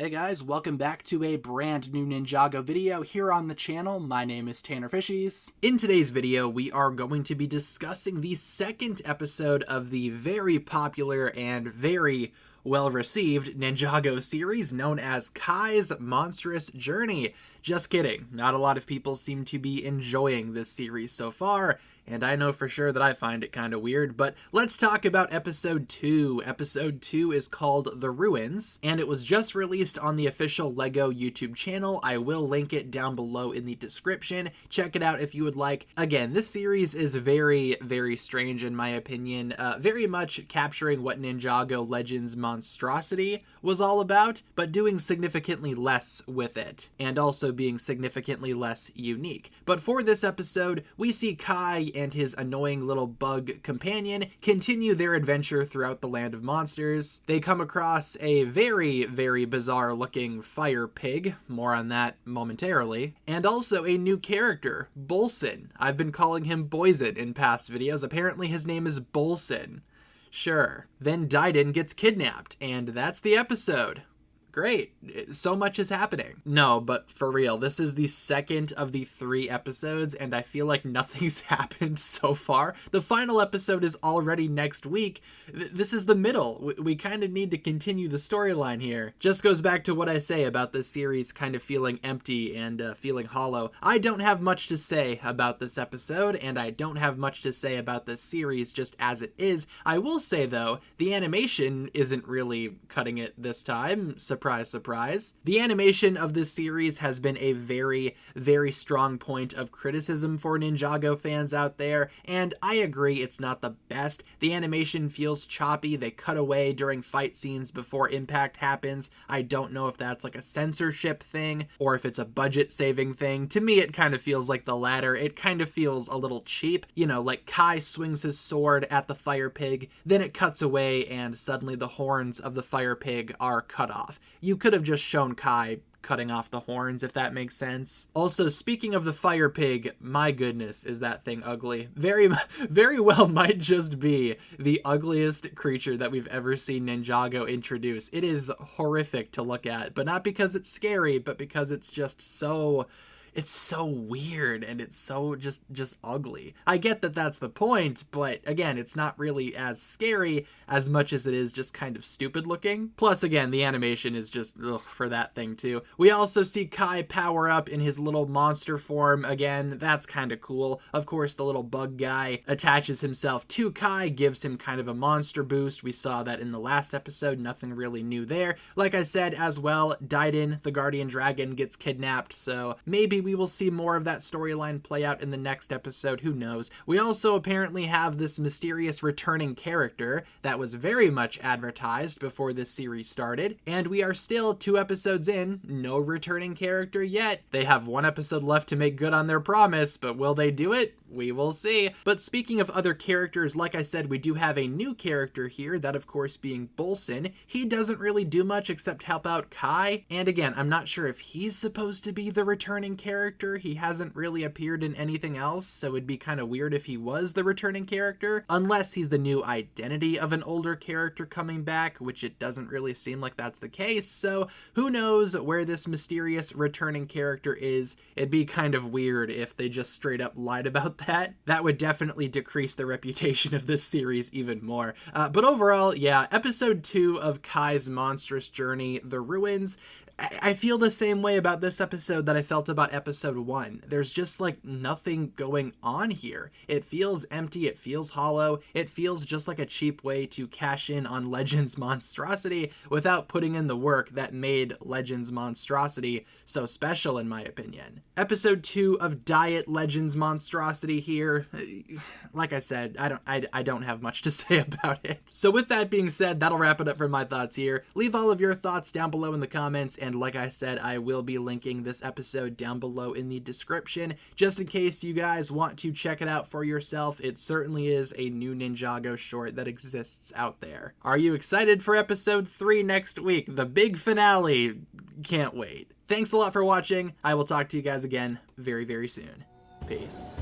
Hey guys, welcome back to a brand new Ninjago video here on the channel. My name is TannerFishies. In today's video, we are going to be discussing the second episode of the very popular and very well-received Ninjago series known as Kai's Monstrous Journey. Just kidding. Not a lot of people seem to be enjoying this series so far, and I know for sure that I find it kind of weird, but let's talk about episode 2. Episode 2 is called The Ruins, and it was just released on the official LEGO YouTube channel. I will link it down below in the description. Check it out if you would like. Again, this series is very, very strange in my opinion, very much capturing what Ninjago Legends monstrosity was all about, but doing significantly less with it, and also being significantly less unique. But for this episode, we see Kai and his annoying little bug companion continue their adventure throughout the land of monsters. They come across a very, very bizarre looking fire pig, more on that momentarily, and also a new character, Bolson. I've been calling him Boyzin in past videos. Apparently his name is Bolson. Sure. Then Daiden gets kidnapped, and that's the episode. Great. So much is happening. No, but for real, this is the second of the 3 episodes, and I feel like nothing's happened so far. The final episode is already next week. This is the middle. We kind of need to continue the storyline here. Just goes back to what I say about this series kind of feeling empty and feeling hollow. I don't have much to say about this episode, and I don't have much to say about this series just as it is. I will say, though, the animation isn't really cutting it this time. Surprise, surprise. The animation of this series has been a very, very strong point of criticism for Ninjago fans out there, and I agree it's not the best. The animation feels choppy. They cut away during fight scenes before impact happens. I don't know if that's like a censorship thing or if it's a budget saving thing. To me, it kind of feels like the latter. It kind of feels a little cheap. You know, like Kai swings his sword at the fire pig, then it cuts away and suddenly the horns of the fire pig are cut off. You could have just shown Kai cutting off the horns, if that makes sense. Also, speaking of the fire pig, my goodness, is that thing ugly. Very well might just be the ugliest creature that we've ever seen Ninjago introduce. It is horrific to look at, but not because it's scary, but because it's just so... It's so weird and it's so just ugly. I get that that's the point, but again, it's not really as scary as much as it is just kind of stupid looking. Plus, again, the animation is just ugh for that thing too. We also see Kai power up in his little monster form again. That's kind of cool. Of course, the little bug guy attaches himself to Kai, gives him kind of a monster boost. We saw that in the last episode. Nothing really new there. Like I said as well, Daiden, the guardian dragon, gets kidnapped, so maybe we will see more of that storyline play out in the next episode. Who knows? We also apparently have this mysterious returning character that was very much advertised before this series started, and we are still 2 episodes in, no returning character yet. They have 1 episode left to make good on their promise, but will they do it? We will see. But speaking of other characters, like I said, we do have a new character here, that of course being Bolson. He doesn't really do much except help out Kai, and again, I'm not sure if he's supposed to be the returning character. He hasn't really appeared in anything else, so it'd be kind of weird if he was the returning character, unless he's the new identity of an older character coming back, which it doesn't really seem like that's the case, so who knows where this mysterious returning character is. It'd be kind of weird if they just straight up lied about that. That would definitely decrease the reputation of this series even more. But overall, yeah, episode 2 of Kai's Monstrous Journey, The Ruins, I feel the same way about this episode that I felt about episode 1. There's just like nothing going on here. It feels empty, it feels hollow, it feels just like a cheap way to cash in on Legends monstrosity without putting in the work that made Legends monstrosity so special in my opinion. Episode 2 of Diet Legends monstrosity here. Like I said, I don't have much to say about it. So with that being said, that'll wrap it up for my thoughts here. Leave all of your thoughts down below in the comments, and like I said, I will be linking this episode down below in the description, just in case you guys want to check it out for yourself. It certainly is a new Ninjago short that exists out there. Are you excited for episode 3 next week? The big finale. Can't wait. Thanks a lot for watching. I will talk to you guys again very, very soon. Peace.